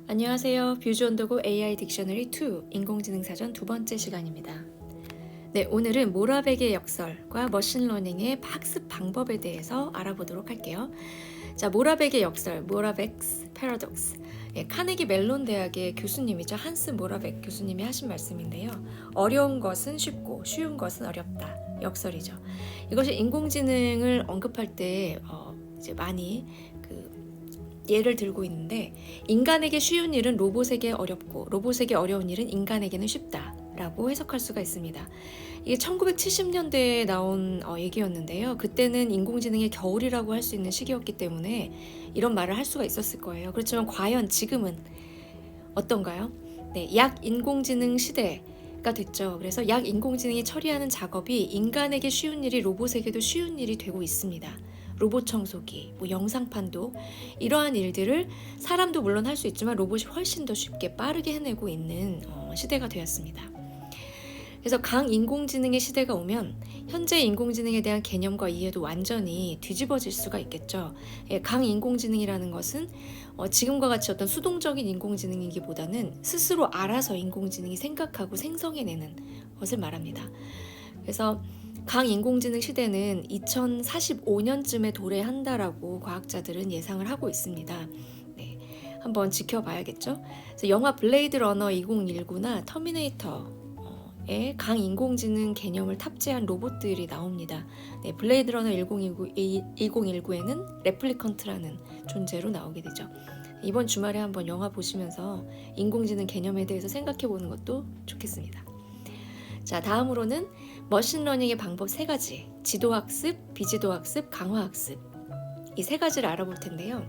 안녕하세요. 뷰즈온더고 AI 딕셔너리 2 인공지능 사전 두 번째 시간입니다. 네, 오늘은 모라백의 역설과 머신러닝의 학습 방법에 대해서 알아보도록 할게요. 자, 모라백의 역설, 모라백스 패러독스. 카네기 멜론 대학의 교수님이죠. 한스 모라백 교수님이 하신 말씀인데요. 어려운 것은 쉽고 쉬운 것은 어렵다. 역설이죠. 이것이 인공지능을 언급할 때 이제 많이 예를 들고 있는데, 인간에게 쉬운 일은 로봇에게 어렵고 로봇에게 어려운 일은 인간에게는 쉽다라고 해석할 수가 있습니다. 이게 1970년대에 나온 얘기였는데요. 그때는 인공지능의 겨울이라고 할 수 있는 시기였기 때문에 이런 말을 할 수가 있었을 거예요. 그렇지만 과연 지금은 어떤가요? 네, 약 인공지능 시대가 됐죠. 그래서 약 인공지능이 처리하는 작업이 인간에게 쉬운 일이 로봇에게도 쉬운 일이 되고 있습니다. 로봇 청소기, 영상판도 이러한 일들을 사람도 물론 할 수 있지만 로봇이 훨씬 더 쉽게 빠르게 해내고 있는 시대가 되었습니다. 그래서 강인공지능의 시대가 오면 현재 인공지능에 대한 개념과 이해도 완전히 뒤집어질 수가 있겠죠. 강인공지능이라는 것은 지금과 같이 어떤 수동적인 인공지능이기보다는 스스로 알아서 인공지능이 생각하고 생성해내는 것을 말합니다. 그래서 강인공지능 시대는 2045년쯤에 도래한다라고 과학자들은 예상을 하고 있습니다. 네, 한번 지켜봐야겠죠. 그래서 영화 블레이드 러너 2019나 터미네이터에 강인공지능 개념을 탑재한 로봇들이 나옵니다. 네, 블레이드 러너 2019에는 레플리컨트라는 존재로 나오게 되죠. 이번 주말에 한번 영화 보시면서 인공지능 개념에 대해서 생각해 보는 것도 좋겠습니다. 자, 다음으로는 머신러닝의 방법 3가지, 지도학습, 비지도학습, 강화학습, 이 3가지를 알아볼 텐데요.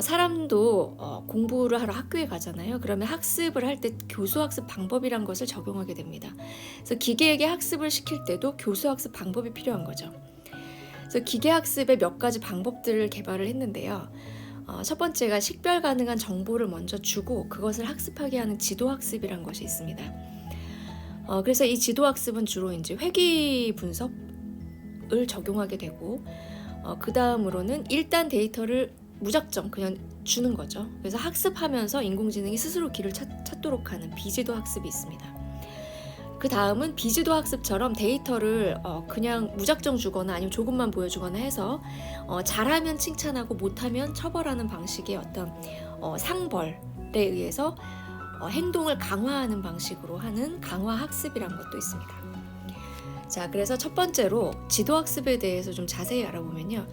사람도 공부를 하러 학교에 가잖아요. 그러면 학습을 할 때 교수학습 방법이란 것을 적용하게 됩니다. 그래서 기계에게 학습을 시킬 때도 교수학습 방법이 필요한 거죠. 그래서 기계학습의 몇 가지 방법들을 개발을 했는데요. 첫 번째가 식별 가능한 정보를 먼저 주고 그것을 학습하게 하는 지도학습이란 것이 있습니다. 그래서 이 지도학습은 주로 이제 회귀 분석을 적용하게 되고, 그 다음으로는 일단 데이터를 무작정 그냥 주는 거죠. 그래서 학습하면서 인공지능이 스스로 길을 찾도록 하는 비지도 학습이 있습니다. 그 다음은 비지도 학습처럼 데이터를 그냥 무작정 주거나 아니면 조금만 보여주거나 해서 잘하면 칭찬하고 못하면 처벌하는 방식의 어떤 상벌에 의해서 행동을 강화하는 방식으로 하는 강화학습이란 것도 있습니다. 자, 그래서 첫 번째로 지도학습에 대해서 좀 자세히 알아보면요.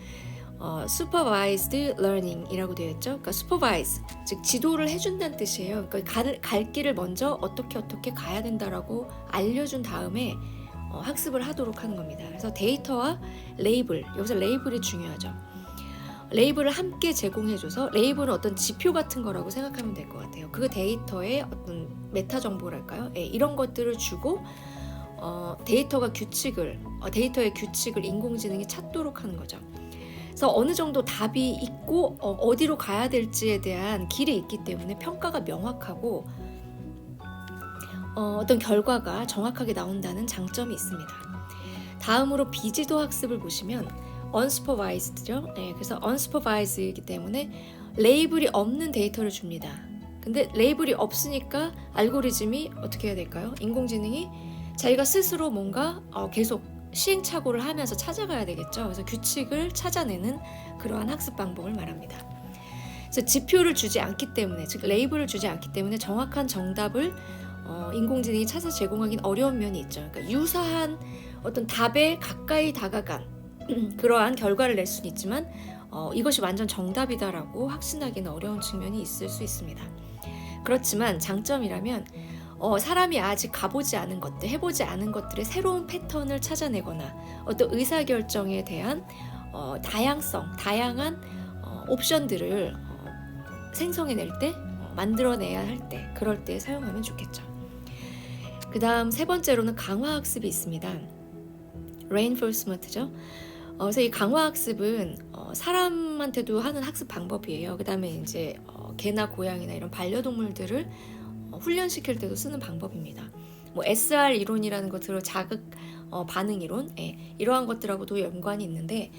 supervised learning이라고 되어 있죠. 그러니까 supervise, 즉 지도를 해준다는 뜻이에요. 그러니까 갈 길을 먼저 어떻게 가야 된다라고 알려준 다음에 학습을 하도록 하는 겁니다. 그래서 데이터와 레이블, 여기서 레이블이 중요하죠. 레이블을 함께 제공해줘서, 레이블은 어떤 지표 같은 거라고 생각하면 될 것 같아요. 그 데이터의 어떤 메타 정보랄까요? 이런 것들을 주고 데이터의 규칙을 인공지능이 찾도록 하는 거죠. 그래서 어느 정도 답이 있고 어디로 가야 될지에 대한 길이 있기 때문에 평가가 명확하고 어떤 결과가 정확하게 나온다는 장점이 있습니다. 다음으로 비지도 학습을 보시면 unsupervised죠. 네, 그래서 unsupervised이기 때문에 레이블이 없는 데이터를 줍니다. 근데 레이블이 없으니까 알고리즘이 어떻게 해야 될까요? 인공지능이 자기가 스스로 뭔가 계속 시행착오를 하면서 찾아가야 되겠죠. 그래서 규칙을 찾아내는 그러한 학습 방법을 말합니다. 그래서 지표를 주지 않기 때문에, 즉 레이블을 주지 않기 때문에 정확한 정답을 인공지능이 찾아 제공하기는 어려운 면이 있죠. 그러니까 유사한 어떤 답에 가까이 다가간 그러한 결과를 낼 수는 있지만 이것이 완전 정답이다라고 확신하기는 어려운 측면이 있을 수 있습니다. 그렇지만 장점이라면 사람이 아직 가보지 않은 것들, 해보지 않은 것들의 새로운 패턴을 찾아내거나 어떤 의사결정에 대한 다양한 옵션들을 생성해낼 때, 만들어내야 할 때, 그럴 때 사용하면 좋겠죠. 그 다음 3번째로는 강화학습이 있습니다. reinforcement죠. 그래서 이 강화학습은 사람한테도 하는 학습 방법이에요. 그 다음에 이제 개나 고양이나 이런 반려동물들을 훈련시킬 때도 쓰는 방법입니다. SR 이론이라는 것으로 자극 반응 이론, 이러한 것들하고도 연관이 있는데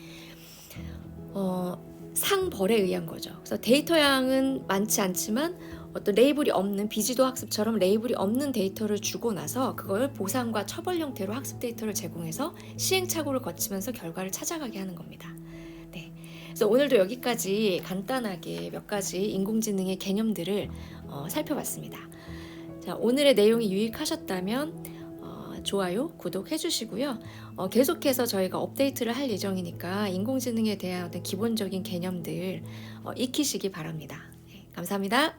상벌에 의한 거죠. 그래서 데이터 양은 많지 않지만 어떤 레이블이 없는 비지도 학습처럼 레이블이 없는 데이터를 주고 나서 그걸 보상과 처벌 형태로 학습 데이터를 제공해서 시행착오를 거치면서 결과를 찾아가게 하는 겁니다. 네, 그래서 오늘도 여기까지 간단하게 몇 가지 인공지능의 개념들을 살펴봤습니다. 자, 오늘의 내용이 유익하셨다면 좋아요, 구독해 주시고요. 계속해서 저희가 업데이트를 할 예정이니까 인공지능에 대한 어떤 기본적인 개념들 익히시기 바랍니다. 네, 감사합니다.